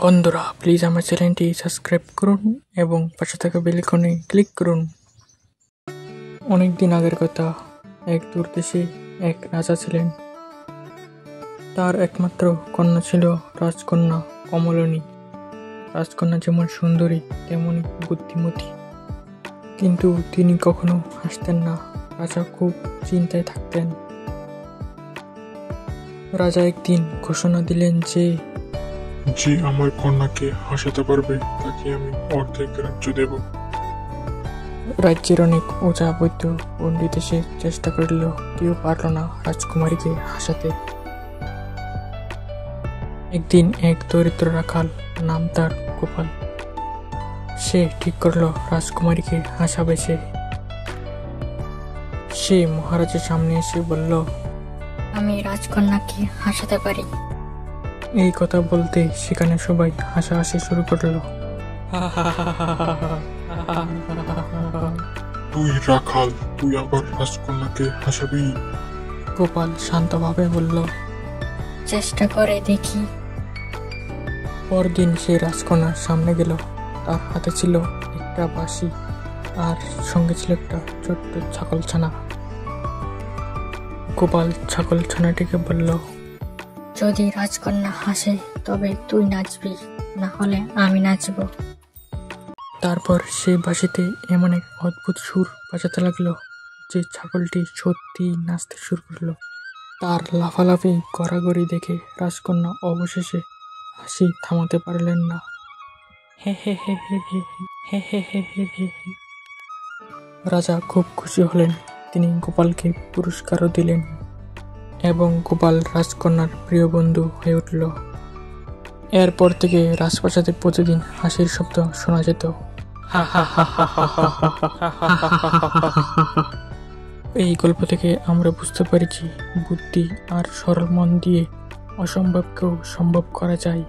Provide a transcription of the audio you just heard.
বন্ধুরা প্লিজ আমার চ্যানেলটি সাবস্ক্রাইব করুন এবং পাশে থাকা বেল আইকনে ক্লিক করুন। অনেক দিন আগের কথা, এক দূর দেশে এক রাজা ছিলেন। তার একমাত্র কন্যা ছিল রাজকন্যা কমলিনী। রাজকন্যা যেমন সুন্দরী তেমনই বুদ্ধিমতী, কিন্তু তিনি কখনো হাসতেন না। রাজা খুব চিন্তায় থাকতেন। রাজা একদিন ঘোষণা দিলেন যে আমার কন্যাকে হাসাতে পারবে তাকে আমি অর্ধেক রাজ্য দেব। রাজ্যের অনেক ওঝা বৈদ্য পণ্ডিত এসে চেষ্টা করলেও কেউ পারল না রাজকুমারীকে হাসাতে। একদিন এক দরিদ্র রাখাল, নাম তার গোপাল, সে ঠিক করলো রাজকুমারীকে হাসাবে। সে মহারাজের সামনে এসে বলল, আমি রাজকন্যাকে হাসাতে পারি। এই কথা বলতে সেখানে সবাই হাসাহাসি শুরু করলো। তুই রাখাল, তুই আবার রাজকন্যাকে হাসাবি? গোপাল শান্তভাবে বলল, চেষ্টা করে দেখি। পরদিন সে রাজকন্যার সামনে গেল। তার হাতে ছিল একটা বাঁশি আর সঙ্গে ছিল একটা ছোট্ট ছাগলছানা। গোপাল ছাগলছানাটিকে বলল, যদি রাজকন্যা হাসে তবে তুই নাচবি, না হলে আমি নাচবো। তারপর সে বাঁশিতে এমন এক অদ্ভুত সুর বাজাতে লাগলো যে ছাগলটি সত্যি নাচতে শুরু করলো। তার লাফালাফি গড়াগড়ি দেখে রাজকন্যা অবশেষে হাসি থামাতে পারলেন না। হে হে হে হে হে হে হে হে হে হে হে। রাজা খুব খুশি হলেন। তিনি গোপালকে পুরস্কারও দিলেন এবং গোপাল রাজকন্যার প্রিয় বন্ধু হয়ে উঠল। এরপর থেকে রাজপ্রাসাদে প্রতিদিন হাসির শব্দ শোনা যেত। এই গল্প থেকে আমরা বুঝতে পারি যে বুদ্ধি আর সরল মন দিয়ে অসম্ভবকেও সম্ভব করা যায়।